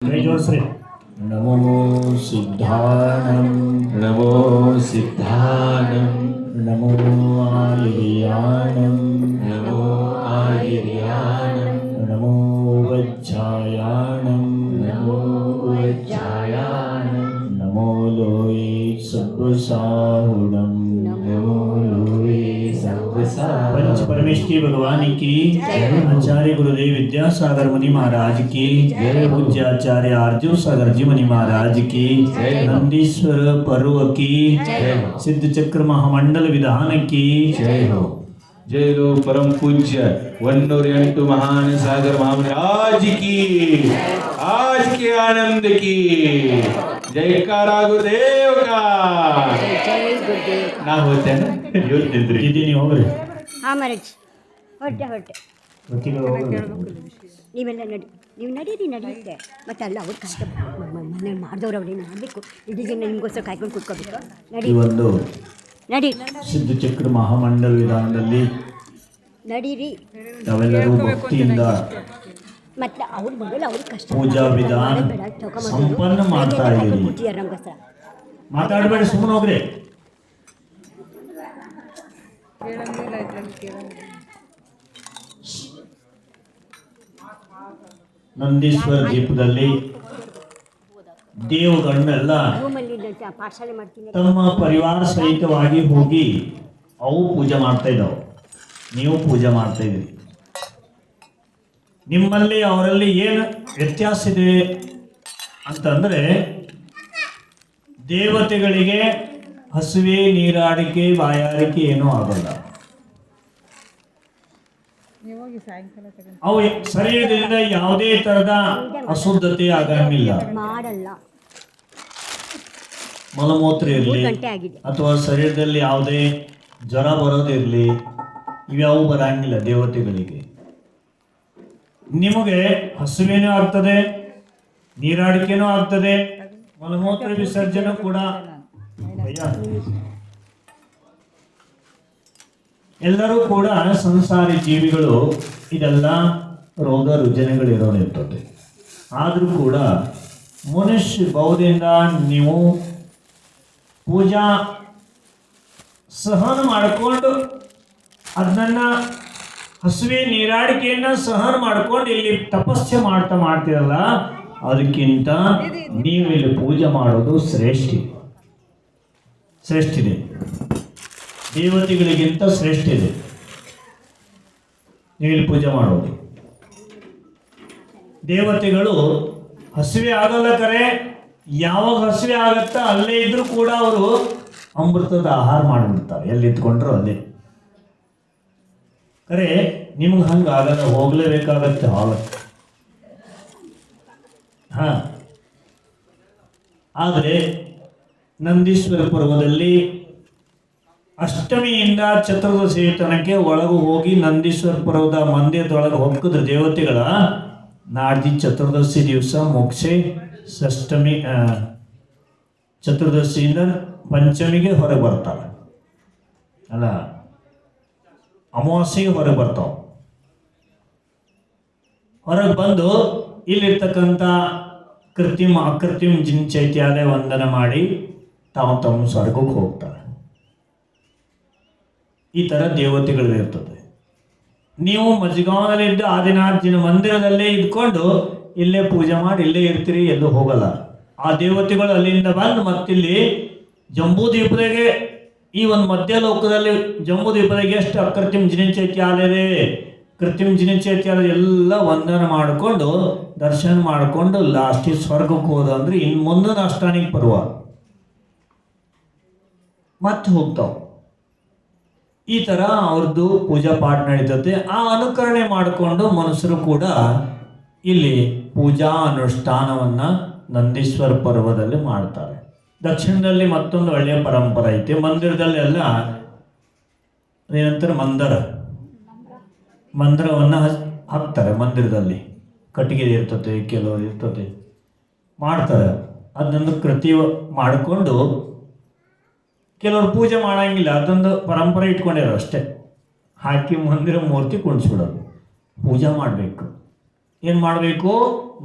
जय जोश्री नमो सिद्धानं नमो सिद्धानं नमो आयर्यानं नमो आयर्यानं नमो वज्रायानं नमो वज्रायानं नमो लोये सब्बसाहुणं नमो लोये सब्बसाहुणं। पंच परमेश्वरी भगवान की आचार्य गुरुदेव विद्यासागर मुनि महाराज की पूज्य आचार्य अर्जुन सागर जी मुनि महाराज की नंदीश्वर पर्व की सिद्ध चक्र महामंडल विधान की जय हो। जय हो परम पूज्य 108 महान सागर महामुनि आज की आज के आनंद की जयकारा गुरुदेव का। जय गुरुदेव। ನಾ ಹೋಗ್ತೇನೆ ಹೇಳ್ತಿದ್ರಿ ಇದ್ದೀನಿ ಹೋಗ್ರಿ ಹಾಂ ಮರಜ್ ಹೊರಟೆ ಗೊತ್ತಿಲ್ಲ ಹೋಗ್ರಿ ನೀವೆಲ್ಲ ನೀವು ನಡೀರಿ ನಡೆಯುತ್ತೆ ಮತ್ತೆ ಅಲ್ಲ ಅವ್ರು ಕಷ್ಟ ಮನೇಲಿ ಮಾಡಿದವ್ರು ಅವ್ರೇನು ಮಾಡಬೇಕು ಇಡೀ ದಿನ ನಿಮಗೋಸ್ಕರ ಕಾಯ್ಕೊಂಡು ಕೂತ್ಕೋಬೇಕು ನಡಿ ಈ ಒಂದು ನಡಿ ಸಿದ್ಧ ಚಕ್ರ ಮಹಾಮಂಡಲ ವಿಧಾನದಲ್ಲಿ ನಡೀರಿ ತಾವೆಲ್ಲರೂ ಭಕ್ತಿಯಿಂದ ಮತ್ತೆ ಅವ್ರ ಮಗಳು ಅವ್ರಿಗೆ ಕಷ್ಟ ಪೂಜಾ ವಿಧಾನ ಸಂಪನ್ನ ಮಾಡ್ತಾ ಇದ್ದೀರಿ. ಕೂತಿದ್ದಾರೆ ನಮಗೋಸ್ಕರ ಮಾತಾಡಬೇಡಿ ಸುಮ್ಮನೆ ಹೋಗ್ರಿ. ನಂದೀಶ್ವರ ದೀಪದಲ್ಲಿ ದೇವಗಳನ್ನೆಲ್ಲ ರೂಮಲ್ಲಿ ಪಾಠಶಾಲೆ ಮಾಡ್ತೀನಿ ತಮ್ಮ ಪರಿವಾರ ಸಹಿತವಾಗಿ ಹೋಗಿ ಅವು ಪೂಜೆ ಮಾಡ್ತಾ ಇದ್ದಾವೆ, ನೀವು ಪೂಜೆ ಮಾಡ್ತಾ ಇದ್ದೀರಿ. ನಿಮ್ಮಲ್ಲಿ ಅವರಲ್ಲಿ ಏನು ವ್ಯತ್ಯಾಸ ಇದೆ ಅಂತಂದರೆ, ದೇವತೆಗಳಿಗೆ ಹಸುವೆ ನೀರಾಡಿಕೆ ಬಾಯಾರಿಕೆ ಏನೂ ಆಗಲ್ಲ. ಅವು ಶರೀರದಿಂದ ಯಾವುದೇ ತರಹದ ಅಶುದ್ಧತೆ ಆಗಂಗಿಲ್ಲ. ಮಾಡಲ್ಲ ಮಲಮೂತ್ರ ಇರಲಿ ಗಂಟೆ ಆಗಿದೆ ಅಥವಾ ಶರೀರದಲ್ಲಿ ಯಾವುದೇ ಜ್ವರ ಬರೋದಿರಲಿ ಇವ್ಯಾವು ಬರಂಗಿಲ್ಲ ದೇವತೆಗಳಿಗೆ. ನಿಮಗೆ ಹಸುವೇನೂ ಆಗ್ತದೆ, ನೀರಾಡಿಕೆನೂ ಆಗ್ತದೆ, ಮಲಮೂತ್ರ ವಿಸರ್ಜನೆ ಕೂಡ. ಎಲ್ಲರೂ ಕೂಡ ಸಂಸಾರಿ ಜೀವಿಗಳು, ಇದೆಲ್ಲ ರೋಗ ರುಜಿನಗಳಿರೋನಿರ್ತದೆ. ಆದರೂ ಕೂಡ ಮನುಷ್ಯ ಭಾವದಿಂದ ನೀವು ಪೂಜಾ ಸಹನ ಮಾಡಿಕೊಂಡು ಅದನ್ನ ಹಸುವೆ ನೀರಾಡಿಕೆಯನ್ನು ಸಹನ ಮಾಡ್ಕೊಂಡು ಇಲ್ಲಿ ತಪಸ್ಸೆ ಮಾಡ್ತೀರಲ್ಲ, ಅದಕ್ಕಿಂತ ನೀವು ಇಲ್ಲಿ ಪೂಜೆ ಮಾಡೋದು ಶ್ರೇಷ್ಠ ಇದೆ. ದೇವತೆಗಳಿಗಿಂತ ಶ್ರೇಷ್ಠ ಇದೆ ನೀವು ಇಲ್ಲಿ ಪೂಜೆ ಮಾಡೋದು. ದೇವತೆಗಳು ಹಸಿವೆ ಆಗಲ್ಲ ಕರೆ, ಯಾವಾಗ ಹಸಿವೆ ಆಗತ್ತಾ ಅಲ್ಲೇ ಇದ್ರೂ ಕೂಡ ಅವರು ಅಮೃತದ ಆಹಾರ ಮಾಡಿಬಿಡ್ತಾರೆ, ಎಲ್ಲಿ ಇದ್ಕೊಂಡ್ರು ಅಲ್ಲೇ. ಕರೆ ನಿಮ್ಗೆ ಹಂಗೆ ಆಗಲ್ಲ, ಹೋಗ್ಲೇಬೇಕಾಗತ್ತೆ ಹಾಲು. ಹಾಂ, ಆದರೆ ನಂದೀಶ್ವರ ಪರ್ವದಲ್ಲಿ ಅಷ್ಟಮಿಯಿಂದ ಚತುರ್ದಶಿ ತನಕ ಒಳಗೆ ಹೋಗಿ ನಂದೀಶ್ವರ ಪರ್ವದ ಮಂದಿರದೊಳಗೆ ಹೊಕ್ಕಿದ್ರೆ ದೇವತೆಗಳ ನಾಡ್ದಿ ಚತುರ್ದಶಿ ದಿವಸ ಮೋಕ್ಷೆ ಷಷ್ಠಮಿ ಚತುರ್ದಶಿಯಿಂದ ಪಂಚಮಿಗೆ ಹೊರಗೆ ಬರ್ತಾರೆ, ಅಲ್ಲ ಅಮಾವಾಸ್ಯೆಗೆ ಹೊರಗೆ ಬರ್ತಾವೆ. ಹೊರಗೆ ಬಂದು ಇಲ್ಲಿರ್ತಕ್ಕಂಥ ಕೃತ್ರಿಮ ಅಕೃತ್ರಿಮ ಜಿನ್ಚೈತ್ಯಾಲಯ ವಂದನೆ ಮಾಡಿ ತಾವು ತಮ್ಮ ಸ್ವರ್ಗಕ್ಕೆ ಹೋಗ್ತಾರೆ. ಈ ಥರ ದೇವತೆಗಳು ಇರ್ತದೆ. ನೀವು ಮಜ್ಗಾಂವದಲ್ಲಿದ್ದು ಆದಿನಾಥಿನ ಮಂದಿರದಲ್ಲೇ ಇದ್ಕೊಂಡು ಇಲ್ಲೇ ಪೂಜೆ ಮಾಡಿ ಇಲ್ಲೇ ಇರ್ತೀರಿ, ಎಲ್ಲೂ ಹೋಗಲ್ಲ. ಆ ದೇವತೆಗಳು ಅಲ್ಲಿಂದ ಬಂದು ಮತ್ತಿಲ್ಲಿ ಜಂಬೂದ್ವೀಪದಾಗೆ, ಈ ಒಂದು ಮಧ್ಯಲೋಕದಲ್ಲಿ ಜಂಬೂದ್ವೀಪದಾಗೆ ಎಷ್ಟು ಅಕೃತ್ರಿಮ ಜಿನಚೈತ್ಯಾಲಯ ಇದೆ, ಕೃತ್ರಿಮ ಜಿನಚೈತ್ಯಾಲಯ ಎಲ್ಲ ವಂದನೆ ಮಾಡಿಕೊಂಡು ದರ್ಶನ ಮಾಡಿಕೊಂಡು ಲಾಸ್ಟಿಗೆ ಸ್ವರ್ಗಕ್ಕೆ ಹೋದ ಅಂದರೆ ಇನ್ನು ಮುಂದಿನ ಅಷ್ಟಾನಿಕ ಪರ್ವ ಮತ್ತೆ ಹೋಗ್ತಾವೆ. ಈ ಥರ ಅವ್ರದ್ದು ಪೂಜಾ ಪಾಠ ನಡೀತದೆ. ಆ ಅನುಕರಣೆ ಮಾಡಿಕೊಂಡು ಮನುಷ್ಯರು ಕೂಡ ಇಲ್ಲಿ ಪೂಜಾ ಅನುಷ್ಠಾನವನ್ನು ನಂದೀಶ್ವರ ಪರ್ವದಲ್ಲಿ ಮಾಡ್ತಾರೆ. ದಕ್ಷಿಣದಲ್ಲಿ ಮತ್ತೊಂದು ಒಳ್ಳೆಯ ಪರಂಪರೆ ಐತೆ. ಮಂದಿರದಲ್ಲೆಲ್ಲ ಏನಂತಾರೆ, ಮಂದಿರವನ್ನು ಹಾಕ್ತಾರೆ. ಮಂದಿರದಲ್ಲಿ ಕಟ್ಟಿಗೆ ಇರ್ತದೆ, ಕೆಲವರು ಇರ್ತದೆ, ಮಾಡ್ತಾರೆ. ಅದನ್ನು ಕೃತಿ ಮಾಡಿಕೊಂಡು ಕೆಲವರು ಪೂಜೆ ಮಾಡೋಂಗಿಲ್ಲ, ಅದೊಂದು ಪರಂಪರೆ ಇಟ್ಕೊಂಡಿರೋ ಅಷ್ಟೇ. ಹಾಕಿ ಮಂದಿರ ಮೂರ್ತಿ ಕುಣಿಸ್ಬಿಡೋದು, ಪೂಜೆ ಮಾಡಬೇಕು. ಏನು ಮಾಡಬೇಕು?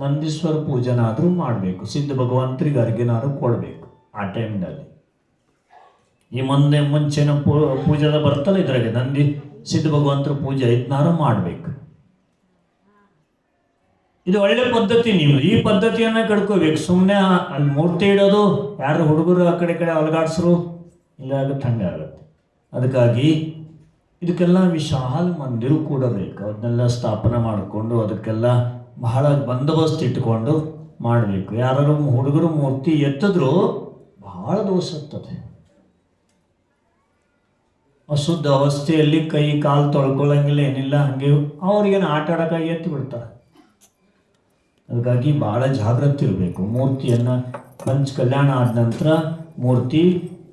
ನಂದೀಶ್ವರ ಪೂಜನಾದರೂ ಮಾಡಬೇಕು, ಸಿದ್ಧ ಭಗವಂತರಿಗೆ ಅರ್ಘ್ಯನಾದ್ರು ಕೊಡಬೇಕು ಆ ಟೈಮ್ನಲ್ಲಿ. ಈ ಮುಂಚೆನ ಪೂಜೆದ ಬರ್ತಲ್ಲ ಇದ್ರಾಗೆ ನಂದಿ ಸಿದ್ಧ ಭಗವಂತರ ಪೂಜೆ ಇದನ್ನಾರು ಮಾಡಬೇಕು. ಇದು ಒಳ್ಳೆ ಪದ್ಧತಿ. ನೀವು ಈ ಪದ್ಧತಿಯನ್ನು ಕಡ್ಕೋಬೇಕು. ಸುಮ್ಮನೆ ಅಲ್ಲಿ ಮೂರ್ತಿ ಇಡೋದು, ಯಾರು ಹುಡುಗರು ಆ ಕಡೆ ಅಲಗಾಡ್ಸರು ಇಲ್ಲ, ಆಗುತ್ತೆ, ಹಂಗೆ ಆಗುತ್ತೆ. ಅದಕ್ಕಾಗಿ ಇದಕ್ಕೆಲ್ಲ ವಿಶಾಲ ಮಂದಿರ ಕೂಡ ಬೇಕು. ಅದನ್ನೆಲ್ಲ ಸ್ಥಾಪನೆ ಮಾಡಿಕೊಂಡು ಅದಕ್ಕೆಲ್ಲ ಬಹಳ ಬಂದೋಬಸ್ತ್ ಇಟ್ಕೊಂಡು ಮಾಡಬೇಕು. ಯಾರು ಹುಡುಗರು ಮೂರ್ತಿ ಎತ್ತಿದ್ರು ಬಹಳ ದೋಷ ಆಗ್ತದೆ. ಅಶುದ್ಧ ಅವಸ್ಥೆಯಲ್ಲಿ ಕೈ ಕಾಲು ತೊಳ್ಕೊಳ್ಳಂಗಿಲ್ಲ, ಏನಿಲ್ಲ, ಹಂಗೆ ಅವ್ರಿಗೇನು ಆಟ ಆಡೋಕ್ಕಾಗಿ ಎತ್ತಿ ಬಿಡ್ತಾರೆ. ಅದಕ್ಕಾಗಿ ಭಾಳ ಜಾಗೃತಿ ಇರಬೇಕು. ಮೂರ್ತಿಯನ್ನು ಪಂಚ ಕಲ್ಯಾಣ ಆದ ನಂತರ ಮೂರ್ತಿ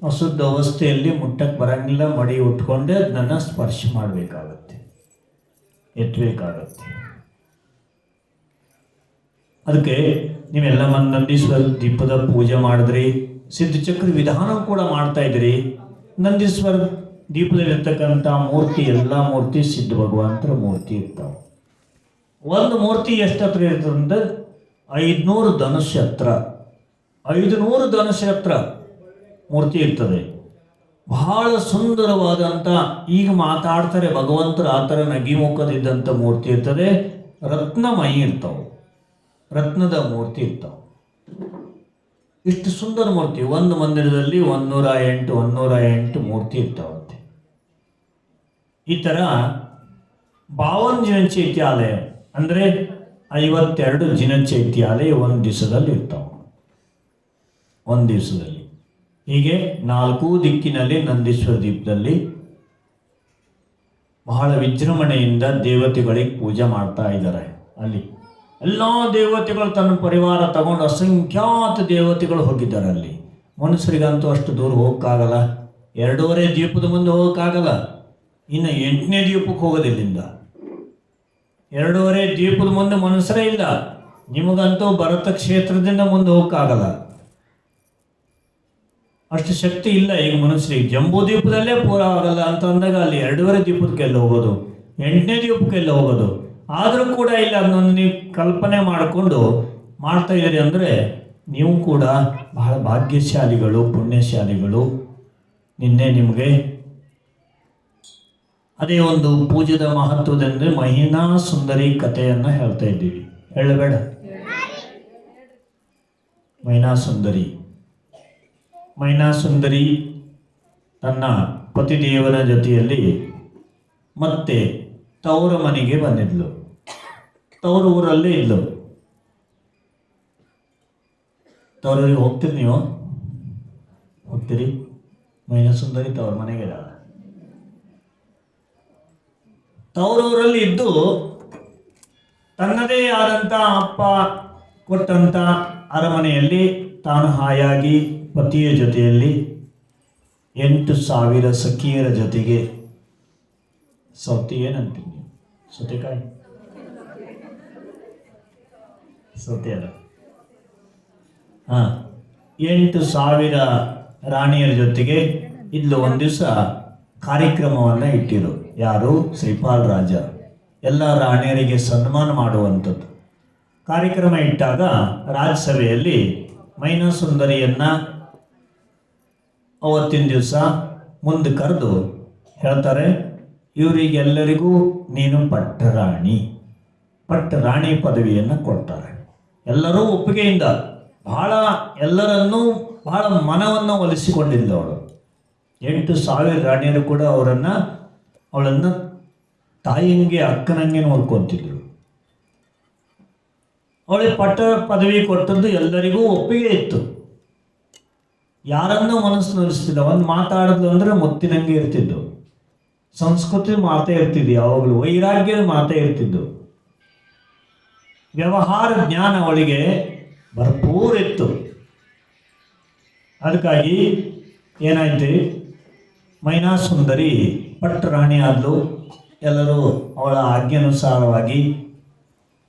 ಅಶುದ್ಧ ಅವಸ್ಥೆಯಲ್ಲಿ ಮುಟ್ಟಕ್ಕೆ ಬರಂಗಿಲ್ಲ, ಮಡಿ ಉಟ್ಕೊಂಡೆ ಅದನ್ನು ಸ್ಪರ್ಶ ಮಾಡಬೇಕಾಗತ್ತೆ, ಎತ್ತಬೇಕಾಗತ್ತೆ. ಅದಕ್ಕೆ ನೀವೆಲ್ಲ ನಂದೀಶ್ವರ ದೀಪದ ಪೂಜೆ ಮಾಡಿದ್ರಿ, ಸಿದ್ಧಚಕ್ರ ವಿಧಾನ ಕೂಡ ಮಾಡ್ತಾ ಇದ್ರಿ. ನಂದೀಶ್ವರ ದೀಪದಲ್ಲಿರ್ತಕ್ಕಂಥ ಮೂರ್ತಿ, ಎಲ್ಲ ಮೂರ್ತಿ ಸಿದ್ಧ ಭಗವಂತರ ಮೂರ್ತಿ ಇರ್ತಾವೆ. ಒಂದು ಮೂರ್ತಿ ಎಷ್ಟು ಹತ್ರ ಇರ್ತದೆ ಅಂದರೆ 500 ಧನುಷ್ಯ ಹತ್ರ, 500 ಧನುಷ್ಯ ಹತ್ರ ಮೂರ್ತಿ ಇರ್ತದೆ. ಬಹಳ ಸುಂದರವಾದಂಥ, ಈಗ ಮಾತಾಡ್ತಾರೆ ಭಗವಂತರು ಆ ಥರ ನಗಿಮುಖದಿದ್ದಂಥ ಮೂರ್ತಿ ಇರ್ತದೆ. ರತ್ನಮಯಿ ಇರ್ತಾವೆ, ರತ್ನದ ಮೂರ್ತಿ ಇರ್ತಾವೆ. ಇಷ್ಟು ಸುಂದರ ಮೂರ್ತಿ. ಒಂದು ಮಂದಿರದಲ್ಲಿ 108 ಮೂರ್ತಿ ಇರ್ತಾವಂತೆ. ಈ ಥರ 52 ಜಿನ ಚೈತ್ಯಾಲಯ ಅಂದರೆ 52 ಜಿನ ಚೈತ್ಯಾಲಯ ಒಂದು ದಿವಸದಲ್ಲಿ ಇರ್ತಾವೆ. ಒಂದು ದಿವಸದಲ್ಲಿ ಹೀಗೆ 4 ದಿಕ್ಕಿನಲ್ಲಿ ನಂದೀಶ್ವರ ದೀಪದಲ್ಲಿ ಬಹಳ ವಿಜೃಂಭಣೆಯಿಂದ ದೇವತೆಗಳಿಗೆ ಪೂಜೆ ಮಾಡ್ತಾ ಇದ್ದಾರೆ. ಅಲ್ಲಿ ಎಲ್ಲ ದೇವತೆಗಳು ತನ್ನ ಪರಿವಾರ ತಗೊಂಡು ಅಸಂಖ್ಯಾತ ದೇವತೆಗಳು ಹೋಗಿದ್ದಾರೆ. ಅಲ್ಲಿ ಮನುಷ್ಯರಿಗಂತೂ ಅಷ್ಟು ದೂರ ಹೋಗೋಕ್ಕಾಗಲ್ಲ. 2.5 ದೀಪದ ಮುಂದೆ ಹೋಗೋಕ್ಕಾಗಲ್ಲ. ಇನ್ನು 8ನೇ ದೀಪಕ್ಕೆ ಹೋಗೋದಿಲ್ಲಿಂದ. 2.5 ದೀಪದ ಮುಂದೆ ಮನುಷ್ಯರೇ ಇಲ್ಲ. ನಿಮಗಂತೂ ಭರತ ಕ್ಷೇತ್ರದಿಂದ ಮುಂದೆ ಹೋಗೋಕ್ಕಾಗಲ್ಲ, ಅಷ್ಟು ಶಕ್ತಿ ಇಲ್ಲ ಈಗ ಮನುಷ್ಯರಿಗೆ. ಜಂಬೂ ದೀಪದಲ್ಲೇ ಪೂರ ಆಗಲ್ಲ ಅಂತ ಅಂದಾಗ ಅಲ್ಲಿ 2.5 ದೀಪಕ್ಕೆಲ್ಲ ಹೋಗೋದು, 8ನೇ ದೀಪಕ್ಕೆಲ್ಲ ಹೋಗೋದು. ಆದರೂ ಕೂಡ ಇಲ್ಲ, ಅದನ್ನು ನೀವು ಕಲ್ಪನೆ ಮಾಡಿಕೊಂಡು ಮಾಡ್ತಾ ಇದ್ದೀರಿ ಅಂದರೆ ನೀವು ಕೂಡ ಬಹಳ ಭಾಗ್ಯಶಾಲಿಗಳು, ಪುಣ್ಯಶಾಲಿಗಳು. ನಿನ್ನೆ ನಿಮಗೆ ಅದೇ ಒಂದು ಪೂಜೆದ ಮಹತ್ವದಂದರೆ ಮಹಿನಾ ಸುಂದರಿ ಕಥೆಯನ್ನು ಹೇಳ್ತಾ ಇದ್ದೀವಿ. ಹೇಳಬೇಡ? ಮೈನಾ ಸುಂದರಿ ತನ್ನ ಪತಿದೇವನ ಜೊತೆಯಲ್ಲಿ ಮತ್ತೆ ತವರ ಮನೆಗೆ ಬಂದಿದ್ಲು. ತವರು ಊರಲ್ಲೇ ಇದ್ಲು. ತವರಿಗೆ ಹೋಗ್ತೀರಿ ನೀವು? ಹೋಗ್ತೀರಿ? ಮೈನಾ ಸುಂದರಿ ತವರ ಮನೆಗೆ ಇದ್ದಾಳೆ. ತವರೂರಲ್ಲಿ ಇದ್ದು ತನ್ನದೇ ಆದಂಥ ಅಪ್ಪ ಕೊಟ್ಟಂಥ ಅರಮನೆಯಲ್ಲಿ ತಾನು ಹಾಯಾಗಿ ಪತಿಯ ಜೊತೆಯಲ್ಲಿ 8,000 ಸಖಿಯರ ಜೊತೆಗೆ, ಸೌತಿ ಏನಂತೀವಿ ನೀವು? ಸೌತೆಕಾಯಿ? ಸೌತೆ ಅಲ್ಲ, 8,000 ರಾಣಿಯರ ಜೊತೆಗೆ ಇದ್ಲು. ಒಂದು ದಿವಸ ಕಾರ್ಯಕ್ರಮವನ್ನು ಇಟ್ಟಿರು. ಯಾರು? ಶ್ರೀಪಾಲ್ ರಾಜ. ಎಲ್ಲ ರಾಣಿಯರಿಗೆ ಸನ್ಮಾನ ಮಾಡುವಂಥದ್ದು ಕಾರ್ಯಕ್ರಮ ಇಟ್ಟಾಗ ರಾಜಸಭೆಯಲ್ಲಿ ಮೈನಾ ಸುಂದರಿಯನ್ನು ಅವತ್ತಿನ ದಿವಸ ಮುಂದೆ ಕರೆದು ಹೇಳ್ತಾರೆ, ಇವರಿಗೆಲ್ಲರಿಗೂ ನೀನು ಪಟ್ಟರಾಣಿ ಪದವಿಯನ್ನು ಕೊಡ್ತಾರೆ. ಎಲ್ಲರೂ ಒಪ್ಪಿಗೆಯಿಂದ ಎಲ್ಲರನ್ನೂ ಬಹಳ ಮನವನ್ನು ಒಲಿಸಿಕೊಂಡಿದ್ದವಳು. 8,000 ರಾಣಿಯರು ಕೂಡ ಅವಳನ್ನು ತಾಯಿಗೆ ಅಕ್ಕನಂಗೆ ನೋಡ್ಕೊತಿದ್ರು. ಅವಳಿಗೆ ಪದವಿ ಕೊಟ್ಟದ್ದು ಎಲ್ಲರಿಗೂ ಒಪ್ಪಿಗೆ ಇತ್ತು. ಯಾರನ್ನೂ ಮನಸ್ಸು ನೋಡಿಸ್ತಿದ್ದ. ಒಂದು ಮಾತಾಡಿದ್ಲು ಅಂದರೆ ಮುತ್ತಿನಂಗೆ ಇರ್ತಿದ್ದು. ಸಂಸ್ಕೃತಿ ಮಾತೇ ಇರ್ತಿದ್ದು, ಯಾವಾಗಲೂ ವೈರಾಗ್ಯದ ಮಾತೇ ಇರ್ತಿದ್ದು. ವ್ಯವಹಾರ ಜ್ಞಾನ ಅವಳಿಗೆ ಭರ್ಪೂರ ಇತ್ತು. ಅದಕ್ಕಾಗಿ ಏನಾಯ್ತು, ಮೈನಾ ಸುಂದರಿ ಪಟ್ಟರಾಣಿ ಆದಳು. ಎಲ್ಲರೂ ಅವಳ ಆಜ್ಞಾನುಸಾರವಾಗಿ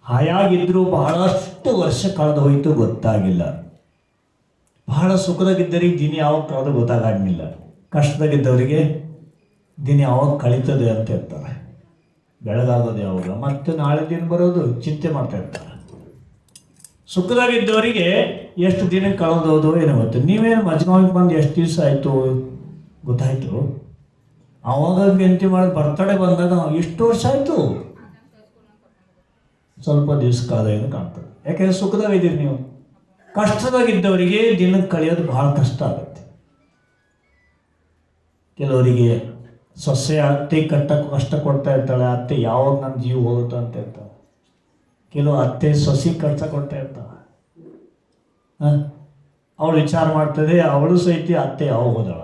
ಹಾಯಾಗಿದ್ದರೂ ಬಹಳಷ್ಟು ವರ್ಷ ಕಳೆದು ಹೋಯಿತು, ಗೊತ್ತಾಗಿಲ್ಲ. ಬಹಳ ಸುಖದಾಗಿದ್ದರಿಗೆ ದಿನ ಯಾವಾಗ ಕಳೆದು ಗೊತ್ತಾಗಂಗಿಲ್ಲ. ಕಷ್ಟದಾಗಿದ್ದವರಿಗೆ ದಿನ ಯಾವಾಗ ಕಳೀತದೆ ಅಂತ ಇರ್ತಾರೆ. ಬೆಳಗಾಗೋದು ಯಾವಾಗ, ಮತ್ತೆ ನಾಳೆ ದಿನ ಬರೋದು ಚಿಂತೆ ಮಾಡ್ತಾ ಇರ್ತಾರೆ. ಸುಖದಾಗಿದ್ದವರಿಗೆ ಎಷ್ಟು ದಿನ ಕಳೆದೋದು ಏನೋ ಗೊತ್ತು. ನೀವೇನು ಮಜ್ಗಾವಿಗೆ ಬಂದು ಎಷ್ಟು ದಿವಸ ಆಯಿತು ಗೊತ್ತಾಯಿತು? ಆವಾಗ ವಿನಂತಿ ಮಾಡಿ ಬರ್ತಡೇ ಬಂದಾಗ ಎಷ್ಟು ವರ್ಷ ಆಯಿತು, ಸ್ವಲ್ಪ ದಿವಸ ಕಾಲ ಏನು ಕಾಣ್ತದೆ. ಯಾಕೆಂದರೆ ಸುಖದಾಗಿದ್ದೀರಿ ನೀವು. ಕಷ್ಟದಾಗಿದ್ದವರಿಗೆ ದಿನಕ್ಕೆ ಕಳೆಯೋದು ಭಾಳ ಕಷ್ಟ ಆಗುತ್ತೆ. ಕೆಲವರಿಗೆ ಸೊಸೆ ಅತ್ತೆ ಕಷ್ಟ ಕೊಡ್ತಾ ಇರ್ತಾಳೆ, ಅತ್ತೆ ಯಾವಾಗ ನನ್ನ ಜೀವ ಹೋಗುತ್ತೋ ಅಂತ ಇರ್ತಾಳೆ. ಕೆಲವು ಅತ್ತೆ ಸೊಸೆ ಕಷ್ಟ ಕೊಡ್ತಾ ಇರ್ತಾಳೆ. ಅವಳು ವಿಚಾರ ಮಾಡ್ತದೆ, ಅವಳು ಸಹಿತ ಅತ್ತೆ ಯಾವ ಹೋದಳ.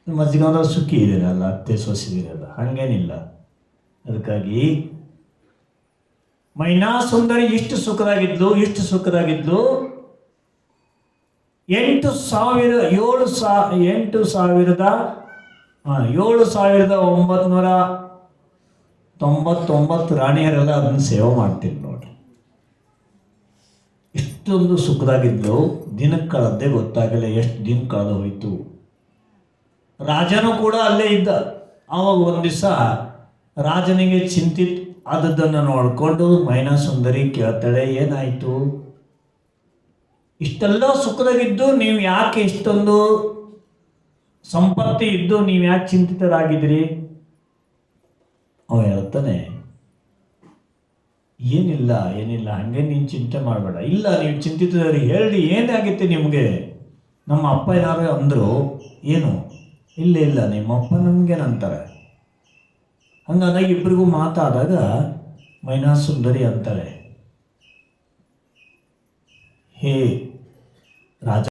ಮಜ್ಜಿಗಾದ ಸುಖಿ ಇರಲ್ಲ, ಅತ್ತೆ ಸೊಸೆ ಇರಲ್ಲ, ಹಂಗೇನಿಲ್ಲ. ಅದಕ್ಕಾಗಿ ಮೈನಾ ಸುಂದರಿ ಇಷ್ಟು ಸುಖದಾಗಿದ್ಲು 7,999 ರಾಣಿಯರೆಲ್ಲ ಅದನ್ನು ಸೇವೆ ಮಾಡ್ತಿದ್ರು ನೋಡಿ. ಇಷ್ಟೊಂದು ಸುಖದಾಗಿದ್ಲು, ದಿನಕ್ಕೆ ಕಳೆದೇ ಗೊತ್ತಾಗಲ್ಲ ಎಷ್ಟು ದಿನ ಕಳೆದು ಹೋಯಿತು. ರಾಜನೂ ಕೂಡ ಅಲ್ಲೇ ಇದ್ದ. ಆವಾಗ ಒಂದು ದಿವಸ ರಾಜನಿಗೆ ಚಿಂತಿತ್ ಆದದ್ದನ್ನು ನೋಡಿಕೊಂಡು ಮೈನಾ ಸುಂದರಿ ಕೇಳ್ತಾಳೆ, ಏನಾಯಿತು? ಇಷ್ಟೆಲ್ಲ ಸುಖದಾಗಿದ್ದು ನೀವು ಯಾಕೆ, ಇಷ್ಟೊಂದು ಸಂಪತ್ತಿ ಇದ್ದು ನೀವು ಯಾಕೆ ಚಿಂತಿತರಾಗಿದ್ರಿ? ಅವ ಹೇಳ್ತಾನೆ, ಏನಿಲ್ಲ ಹಂಗೆ ನೀನು ಚಿಂತೆ ಮಾಡಬೇಡ. ಇಲ್ಲ, ನೀವು ಚಿಂತಿತದವ್ರಿ, ಹೇಳಿ ಏನಾಗಿತ್ತು ನಿಮಗೆ? ನಮ್ಮ ಅಪ್ಪ ಏನಾದ್ರು ಅಂದರು ಏನು? ಇಲ್ಲ ನಿಮ್ಮ ಅಪ್ಪ ನಮಗೇನಂತಾರೆ. ಹಂಗಂದಾಗ ಇಬ್ಬರಿಗೂ ಮಾತಾದಾಗ ಮೈನಾ ಸುಂದರಿ ಅಂತಾಳೆ, ಹೇ ರಾಜ